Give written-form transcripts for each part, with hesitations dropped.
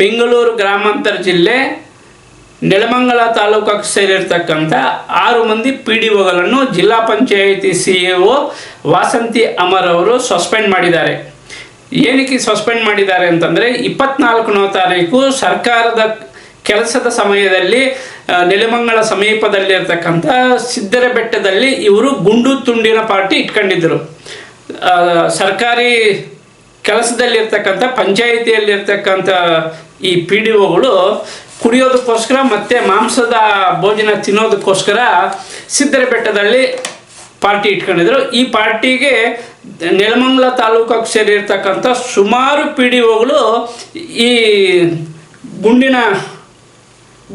ಬೆಂಗಳೂರು ಗ್ರಾಮಾಂತರ ಜಿಲ್ಲೆ ನೆಲಮಂಗಲ ತಾಲೂಕಿಗೆ ಸೇರಿರ್ತಕ್ಕಂಥ 6 ಮಂದಿ PDOಗಳನ್ನು ಜಿಲ್ಲಾ ಪಂಚಾಯಿತಿ CEO ವಾಸಂತಿ ಅಮರ್ ಅವರು ಸಸ್ಪೆಂಡ್ ಮಾಡಿದ್ದಾರೆ. ಏನಕ್ಕೆ ಸಸ್ಪೆಂಡ್ ಮಾಡಿದ್ದಾರೆ ಅಂತಂದರೆ 24ನೇ ತಾರೀಕು ಸರ್ಕಾರದ ಕೆಲಸದ ಸಮಯದಲ್ಲಿ ನೆಲಮಂಗಲ ಸಮೀಪದಲ್ಲಿರ್ತಕ್ಕಂಥ ಸಿದ್ದರ ಬೆಟ್ಟದಲ್ಲಿ ಇವರು ಗುಂಡು ತುಂಡಿನ ಪಾರ್ಟಿ ಇಟ್ಕೊಂಡಿದ್ದರು. ಸರ್ಕಾರಿ ಕೆಲಸದಲ್ಲಿರ್ತಕ್ಕಂಥ ಪಂಚಾಯಿತಿಯಲ್ಲಿರ್ತಕ್ಕಂಥ ಈ PDOಗಳು ಕುಡಿಯೋದಕ್ಕೋಸ್ಕರ ಮತ್ತು ಮಾಂಸದ ಭೋಜನ ತಿನ್ನೋದಕ್ಕೋಸ್ಕರ ಸಿದ್ದರ ಬೆಟ್ಟದಲ್ಲಿ ಪಾರ್ಟಿ ಇಟ್ಕೊಂಡಿದ್ರು. ಈ ಪಾರ್ಟಿಗೆ ನೆಲಮಂಗಲ ತಾಲೂಕಿಗೆ ಸೇರಿರ್ತಕ್ಕಂಥ ಸುಮಾರು PDOಗಳು ಈ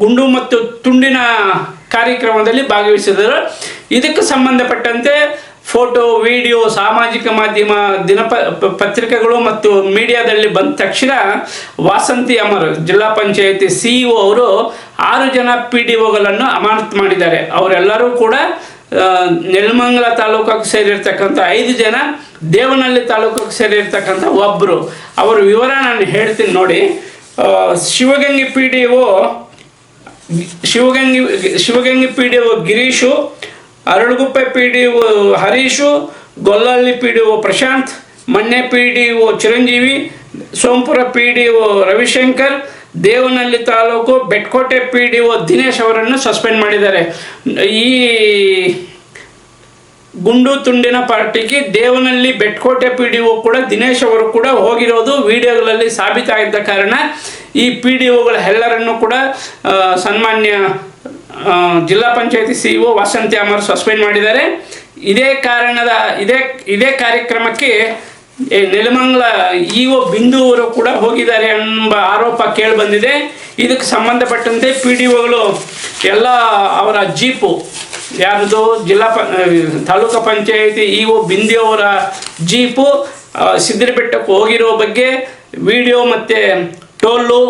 ಗುಂಡು ಮತ್ತು ತುಂಡಿನ ಕಾರ್ಯಕ್ರಮದಲ್ಲಿ ಭಾಗವಹಿಸಿದರು. ಇದಕ್ಕೆ ಸಂಬಂಧಪಟ್ಟಂತೆ ಫೋಟೋ, ವಿಡಿಯೋ, ಸಾಮಾಜಿಕ ಮಾಧ್ಯಮ, ಪತ್ರಿಕೆಗಳು ಮತ್ತು ಮೀಡಿಯಾದಲ್ಲಿ ಬಂದ ತಕ್ಷಣ ವಾಸಂತಿ ಅಮರ್ ಜಿಲ್ಲಾ ಪಂಚಾಯಿತಿ CEO ಅವರು 6 ಜನ PDOಗಳನ್ನು ಅಮಾನತು ಮಾಡಿದ್ದಾರೆ. ಅವರೆಲ್ಲರೂ ಕೂಡ ನೆಲಮಂಗಲ ತಾಲೂಕಿಗೆ ಸೇರಿರ್ತಕ್ಕಂಥ 5 ಜನ, ದೇವನಹಳ್ಳಿ ತಾಲೂಕಿಗೆ ಸೇರಿರ್ತಕ್ಕಂಥ ಒಬ್ಬರು. ಅವರ ವಿವರ ನಾನು ಹೇಳ್ತೀನಿ ನೋಡಿ. Shivagange PDO Girish, Aralaguppe PDO Harish, Gollahalli PDO Prashant, ಮಣ್ಣೆ PDO Chiranjeevi, Sompura PDO Ravishankar, Devanahalli taluk ಬೆಟ್ಕೋಟೆ PDO Dinesh ಅವರನ್ನು ಸಸ್ಪೆಂಡ್ ಮಾಡಿದ್ದಾರೆ. ಈ ಗುಂಡು ತುಂಡಿನ ಪಾರ್ಟಿಗೆ ದೇವನಹಳ್ಳಿ ಬೆಟ್ಕೋಟೆ PDO ಕೂಡ ದಿನೇಶ್ ಅವರು ಕೂಡ ಹೋಗಿರೋದು ವಿಡಿಯೋಗಳಲ್ಲಿ ಸಾಬೀತಾಗಿದ್ದ ಕಾರಣ ಈ PDOಗಳ ಎಲ್ಲರನ್ನು ಕೂಡ ಸನ್ಮಾನ್ಯ ಜಿಲ್ಲಾ ಪಂಚಾಯಿತಿ CEO ವಾಸಂತಿ ಅಮರ್ ಸಸ್ಪೆಂಡ್ ಮಾಡಿದ್ದಾರೆ. ಇದೇ ಕಾರ್ಯಕ್ರಮಕ್ಕೆ ನೆಲಮಂಗಲ EO ಬಿಂದು ಅವರು ಕೂಡ ಹೋಗಿದ್ದಾರೆ ಎಂಬ ಆರೋಪ ಕೇಳಿಬಂದಿದೆ. ಇದಕ್ಕೆ ಸಂಬಂಧಪಟ್ಟಂತೆ PDOಗಳು ಎಲ್ಲ ಅವರ ಜೀಪು, ಯಾರ್ದು ತಾಲೂಕು ಪಂಚಾಯಿತಿ EO ಬಿಂದು ಅವರ ಜೀಪು ಸಿದ್ದರ ಬೆಟ್ಟಕ್ಕೆ ಹೋಗಿರೋ ಬಗ್ಗೆ ವಿಡಿಯೋ ಮತ್ತು ಟೋಲು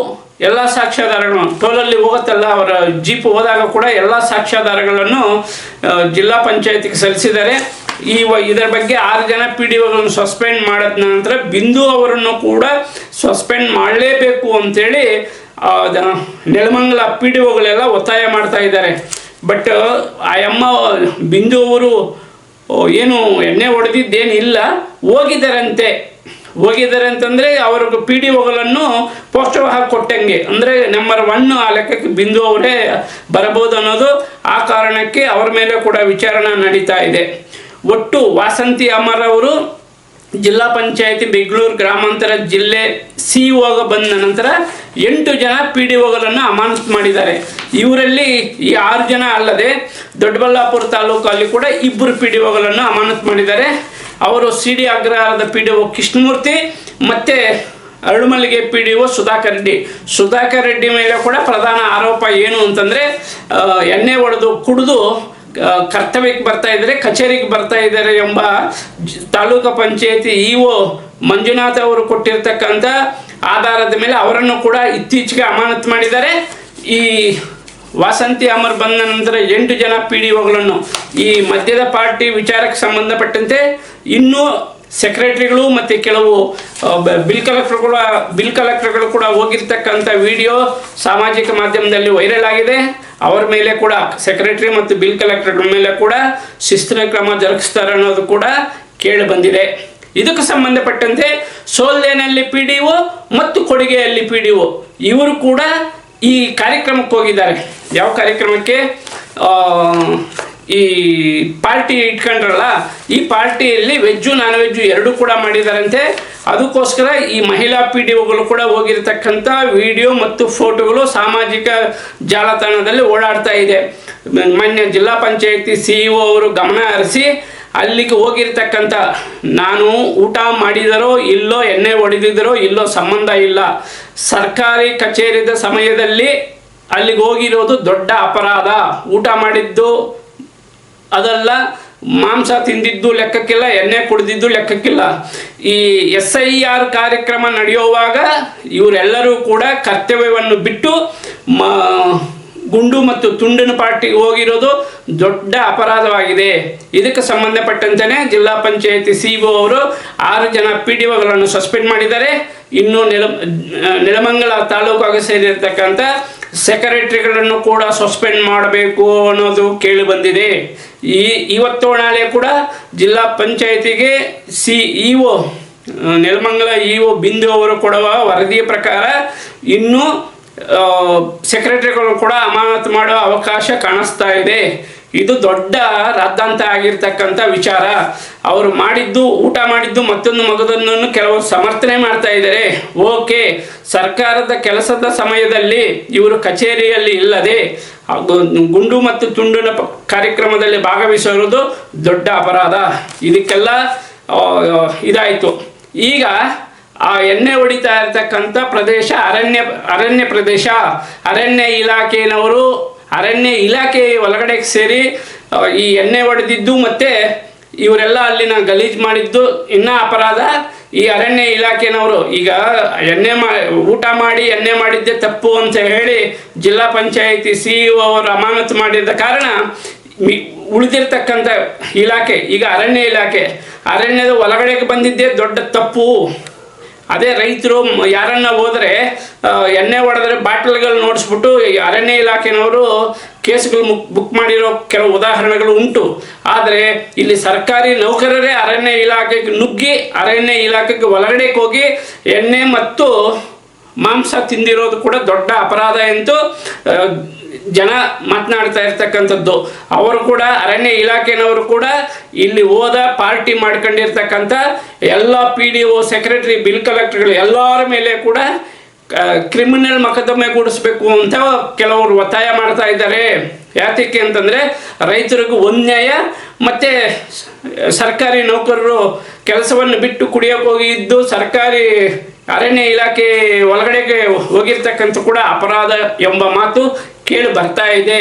ಎಲ್ಲ ಸಾಕ್ಷ್ಯಾಧಾರಗಳು, ಟೋಲಲ್ಲಿ ಹೋಗುತ್ತಲ್ಲ ಅವರ ಜೀಪ್ ಹೋದಾಗ ಕೂಡ ಎಲ್ಲ ಸಾಕ್ಷ್ಯಾಧಾರಗಳನ್ನು ಜಿಲ್ಲಾ ಪಂಚಾಯತಿಗೆ ಸಲ್ಲಿಸಿದ್ದಾರೆ. ಇದರ ಬಗ್ಗೆ 6 ಜನ PDOಗಳನ್ನು ಸಸ್ಪೆಂಡ್ ಮಾಡಿದ ನಂತರ ಬಿಂದು ಅವರನ್ನು ಕೂಡ ಸಸ್ಪೆಂಡ್ ಮಾಡಲೇಬೇಕು ಅಂತೇಳಿ ನೆಲಮಂಗಲ PDOಗಳೆಲ್ಲ ಒತ್ತಾಯ ಮಾಡ್ತಾ ಇದ್ದಾರೆ. ಬಟ್ ಅಮ್ಮ ಬಿಂದು ಅವರು ಏನು ಎಣ್ಣೆ ಹೊಡೆದಿದ್ದೇನಿಲ್ಲ, ಹೋಗಿದ್ದಾರೆ ಅಂತಂದರೆ ಅವ್ರಿಗೆ PDOಗಳನ್ನು ಪೋಸ್ಟರ್ ಹಾಕಿ ಕೊಟ್ಟಂಗೆ, ಅಂದರೆ ನಂಬರ್ 1 ಆ ಲೆಕ್ಕಕ್ಕೆ ಬಿಂದು ಅವರೇ ಬರಬಹುದು ಅನ್ನೋದು. ಆ ಕಾರಣಕ್ಕೆ ಅವರ ಮೇಲೆ ಕೂಡ ವಿಚಾರಣೆ ನಡೀತಾ ಇದೆ. ಒಟ್ಟು ವಾಸಂತಿ ಅಮರ್ ಅವರು ಜಿಲ್ಲಾ ಪಂಚಾಯಿತಿ ಬೆಂಗಳೂರು ಗ್ರಾಮಾಂತರ ಜಿಲ್ಲೆ CEO ಬಂದ ನಂತರ 8 ಜನ PDOಗಳನ್ನು ಅಮಾನತು ಮಾಡಿದ್ದಾರೆ. ಇವರಲ್ಲಿ ಈ 6 ಜನ ಅಲ್ಲದೆ ದೊಡ್ಡಬಳ್ಳಾಪುರ ತಾಲೂಕಲ್ಲಿ ಕೂಡ 2 PDOಗಳನ್ನು ಅಮಾನತು ಮಾಡಿದ್ದಾರೆ. ಅವರು CD ಅಗ್ರಹಾರದ PDO ಕೃಷ್ಣಮೂರ್ತಿ ಮತ್ತು ಅರಳುಮಲ್ಲಿಗೆ PDO ಸುಧಾಕರ್ ರೆಡ್ಡಿ ಮೇಲೆ ಕೂಡ ಪ್ರಧಾನ ಆರೋಪ ಏನು ಅಂತಂದರೆ ಎಣ್ಣೆ ಹೊಡೆದು ಕುಡಿದು ಕರ್ತವ್ಯಕ್ಕೆ ಬರ್ತಾ ಇದ್ದಾರೆ, ಕಚೇರಿಗೆ ಬರ್ತಾ ಇದ್ದಾರೆ ಎಂಬ ತಾಲೂಕು ಪಂಚಾಯಿತಿ EO ಮಂಜುನಾಥ್ ಅವರು ಕೊಟ್ಟಿರ್ತಕ್ಕಂಥ ಆಧಾರದ ಮೇಲೆ ಅವರನ್ನು ಕೂಡ ಇತ್ತೀಚೆಗೆ ಅಮಾನತು ಮಾಡಿದ್ದಾರೆ. ಈ ವಾಸಂತಿ ಅಮರ್ ಬಂದ ನಂತರ 8 ಜನ PDOಗಳನ್ನು ಈ ಮದ್ಯದ ಪಾರ್ಟಿ ವಿಚಾರಕ್ಕೆ ಸಂಬಂಧಪಟ್ಟಂತೆ ಇನ್ನೂ ಸೆಕ್ರೆಟರಿಗಳು ಮತ್ತು ಕೆಲವು ಬಿಲ್ ಕಲೆಕ್ಟರ್ಗಳು ಕೂಡ ಹೋಗಿರ್ತಕ್ಕಂಥ ವಿಡಿಯೋ ಸಾಮಾಜಿಕ ಮಾಧ್ಯಮದಲ್ಲಿ ವೈರಲ್ ಆಗಿದೆ. ಅವರ ಮೇಲೆ ಕೂಡ ಸೆಕ್ರೆಟರಿ ಮತ್ತು ಬಿಲ್ ಕಲೆಕ್ಟರ್ಗಳ ಮೇಲೆ ಕೂಡ ಶಿಸ್ತಿನ ಕ್ರಮ ಜರುಗಿಸ್ತಾರೆ ಅನ್ನೋದು ಕೂಡ ಕೇಳಿ ಬಂದಿದೆ. ಇದಕ್ಕೆ ಸಂಬಂಧಪಟ್ಟಂತೆ ಸೋಲ್ದೇನಲ್ಲಿ PDO ಮತ್ತು ಕೊಡಿಗೆಯಲ್ಲಿ PDO ಇವರು ಕೂಡ ಈ ಕಾರ್ಯಕ್ರಮಕ್ಕೆ ಹೋಗಿದ್ದಾರೆ. ಯಾವ ಕಾರ್ಯಕ್ರಮಕ್ಕೆ? ಈ ಪಾರ್ಟಿ ಇಟ್ಕೊಂಡ್ರಲ್ಲ, ಈ ಪಾರ್ಟಿಯಲ್ಲಿ ವೆಜ್ಜು ನಾನ್ ವೆಜ್ಜು 2 ಕೂಡ ಮಾಡಿದಾರಂತೆ. ಅದಕ್ಕೋಸ್ಕರ ಈ ಮಹಿಳಾ PDOಗಳು ಕೂಡ ಹೋಗಿರ್ತಕ್ಕಂಥ ವಿಡಿಯೋ ಮತ್ತು ಫೋಟೋಗಳು ಸಾಮಾಜಿಕ ಜಾಲತಾಣದಲ್ಲಿ ಓಡಾಡ್ತಾ ಇದೆ. ಮಾನ್ಯ ಜಿಲ್ಲಾ ಪಂಚಾಯಿತಿ CEO ಅವರು ಗಮನ ಹರಿಸಿ ಅಲ್ಲಿಗೆ ಹೋಗಿರ್ತಕ್ಕಂಥ, ನಾನು ಊಟ ಮಾಡಿದರೋ ಇಲ್ಲೋ, ಎಣ್ಣೆ ಹೊಡೆದಿದ್ದರೋ ಇಲ್ಲೋ ಸಂಬಂಧ ಇಲ್ಲ, ಸರ್ಕಾರಿ ಕಚೇರಿದ ಸಮಯದಲ್ಲಿ ಅಲ್ಲಿಗೆ ಹೋಗಿರೋದು ದೊಡ್ಡ ಅಪರಾಧ, ಊಟ ಮಾಡಿದ್ದು ಅದಲ್ಲ, ಮಾಂಸ ತಿಂದಿದ್ದು ಲೆಕ್ಕಕ್ಕಿಲ್ಲ, ಎಣ್ಣೆ ಕುಡಿದಿದ್ದು ಲೆಕ್ಕಕ್ಕಿಲ್ಲ. ಈ SIR ಕಾರ್ಯಕ್ರಮ ನಡೆಯುವಾಗ ಇವರೆಲ್ಲರೂ ಕೂಡ ಕರ್ತವ್ಯವನ್ನು ಬಿಟ್ಟು ಗುಂಡು ಮತ್ತು ತುಂಡಿನ ಪಾರ್ಟಿಗೆ ಹೋಗಿರೋದು ದೊಡ್ಡ ಅಪರಾಧವಾಗಿದೆ. ಇದಕ್ಕೆ ಸಂಬಂಧಪಟ್ಟಂತೆಯೇ ಜಿಲ್ಲಾ ಪಂಚಾಯತಿ ಸಿಇಒ ಅವರು 6 ಜನ PDOಗಳನ್ನು ಸಸ್ಪೆಂಡ್ ಮಾಡಿದ್ದಾರೆ. ಇನ್ನು ನೆಲಮಂಗಲ ತಾಲೂಕಾಗೆ ಸೇರಿರ್ತಕ್ಕಂಥ ಸೆಕ್ರೆಟರಿಗಳನ್ನು ಕೂಡ ಸಸ್ಪೆಂಡ್ ಮಾಡಬೇಕು ಅನ್ನೋದು ಕೇಳಿ ಬಂದಿದೆ. ಇವತ್ತು ನಾಳೆ ಕೂಡ ಜಿಲ್ಲಾ ಪಂಚಾಯತಿಗೆ ಸಿಇಒ ನೆಲಮಂಗಲ ಇಒ ಬಿಂದು ಅವರು ಕೊಡುವ ವರದಿಯ ಪ್ರಕಾರ ಇನ್ನೂ ಸೆಕ್ರೆಟರಿಗಳು ಕೂಡ ಅಮಾನತು ಮಾಡುವ ಅವಕಾಶ ಕಾಣಿಸ್ತಾ ಇದೆ. ಇದು ದೊಡ್ಡ ರಾದ್ಧಾಂತ ಆಗಿರ್ತಕ್ಕಂಥ ವಿಚಾರ. ಅವರು ಊಟ ಮಾಡಿದ್ದು ಮತ್ತೊಂದು ಮಗದನ್ನು ಕೆಲವರು ಸಮರ್ಥನೆ ಮಾಡ್ತಾ ಇದ್ದಾರೆ. ಓಕೆ, ಸರ್ಕಾರದ ಕೆಲಸದ ಸಮಯದಲ್ಲಿ ಇವರು ಕಚೇರಿಯಲ್ಲಿ ಇಲ್ಲದೆ ಗುಂಡು ಮತ್ತು ತುಂಡಿನ ಕಾರ್ಯಕ್ರಮದಲ್ಲಿ ಭಾಗವಹಿಸಿರುವುದು ದೊಡ್ಡ ಅಪರಾಧ. ಇದಕ್ಕೆಲ್ಲ ಇದಾಯಿತು. ಈಗ ಆ ಎಣ್ಣೆ ಹೊಡಿತಾ ಇರ್ತಕ್ಕಂಥ ಪ್ರದೇಶ ಅರಣ್ಯ ಪ್ರದೇಶ. ಅರಣ್ಯ ಇಲಾಖೆಯವರು ಅರಣ್ಯ ಇಲಾಖೆ ಒಳಗಡೆ ಸೇರಿ ಈ ಎಣ್ಣೆ ಹೊಡೆದಿದ್ದು ಮತ್ತು ಇವರೆಲ್ಲ ಅಲ್ಲಿನ ಗಲೀಜು ಮಾಡಿದ್ದು ಇನ್ನೂ ಅಪರಾಧ. ಈ ಅರಣ್ಯ ಇಲಾಖೆನವರು ಈಗ ಊಟ ಮಾಡಿ ಎಣ್ಣೆ ಮಾಡಿದ್ದೆ ತಪ್ಪು ಅಂತ ಹೇಳಿ ಜಿಲ್ಲಾ ಪಂಚಾಯತಿ ಸಿಇಒ ಅವರು ಅಮಾನತು ಮಾಡಿದ ಕಾರಣ ಉಳಿದಿರ್ತಕ್ಕಂಥ ಇಲಾಖೆ ಈಗ ಅರಣ್ಯ ಇಲಾಖೆ ಅರಣ್ಯದ ಒಳಗಡೆಗೆ ಬಂದಿದ್ದೇ ದೊಡ್ಡ ತಪ್ಪು. ಅದೇ ರೈತರು ಯಾರನ್ನ ಹೋದರೆ ಎಣ್ಣೆ ಹೊಡೆದ್ರೆ ಬಾಟಲ್ಗಳು ನೋಡಿಸ್ಬಿಟ್ಟು ಅರಣ್ಯ ಇಲಾಖೆನವರು ಕೇಸ್ಗಳು ಬುಕ್ ಮಾಡಿರೋ ಕೆಲವು ಉದಾಹರಣೆಗಳು ಉಂಟು. ಆದರೆ ಇಲ್ಲಿ ಸರ್ಕಾರಿ ನೌಕರರೇ ಅರಣ್ಯ ಇಲಾಖೆಗೆ ನುಗ್ಗಿ ಅರಣ್ಯ ಇಲಾಖೆಗೆ ಒಳಗಡೆಗೆ ಹೋಗಿ ಎಣ್ಣೆ ಮತ್ತು ಮಾಂಸ ತಿಂದಿರೋದು ಕೂಡ ದೊಡ್ಡ ಅಪರಾಧ ಎಂದು ಜನ ಮಾತನಾಡ್ತಾ ಇರ್ತಕ್ಕಂಥದ್ದು. ಅವರು ಕೂಡ ಅರಣ್ಯ ಇಲಾಖೆನವರು ಕೂಡ ಇಲ್ಲಿ ಪಾರ್ಟಿ ಮಾಡ್ಕೊಂಡಿರ್ತಕ್ಕಂಥ ಎಲ್ಲ PDO ಸೆಕ್ರೆಟರಿ ಬಿಲ್ ಕಲೆಕ್ಟರ್ಗಳು ಎಲ್ಲರ ಮೇಲೆ ಕೂಡ ಕ್ರಿಮಿನಲ್ ಮೊಕದ್ದಮೆ ಗೂಡಿಸ್ಬೇಕು ಅಂತ ಕೆಲವರು ಒತ್ತಾಯ ಮಾಡ್ತಾ ಇದ್ದಾರೆ. ಯಾತಕ್ಕೆ ಅಂತಂದರೆ ರೈತರಿಗೂ ಅನ್ಯಾಯ ಮತ್ತು ಸರ್ಕಾರಿ ನೌಕರರು ಕೆಲಸವನ್ನು ಬಿಟ್ಟು ಕುಡಿಯೋಕೆ ಹೋಗಿದ್ದು ಸರ್ಕಾರಿ ಅರಣ್ಯ ಇಲಾಖೆ ಒಳಗಡೆಗೆ ಹೋಗಿರ್ತಕ್ಕಂಥ ಕೂಡ ಅಪರಾಧ ಎಂಬ ಮಾತು ಕೇಳಿ ಬರ್ತಾ ಇದೆ.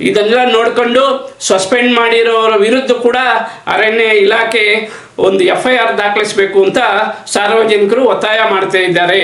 ಇದೆಲ್ಲ ನೋಡಿಕೊಂಡು ಸಸ್ಪೆಂಡ್ ಮಾಡಿರೋರ ವಿರುದ್ಧ ಕೂಡ ಅರಣ್ಯ ಇಲಾಖೆ ಒಂದು FIR ದಾಖಲಿಸಬೇಕು ಅಂತ ಸಾರ್ವಜನಿಕರು ಒತ್ತಾಯ ಮಾಡ್ತಾ ಇದ್ದಾರೆ.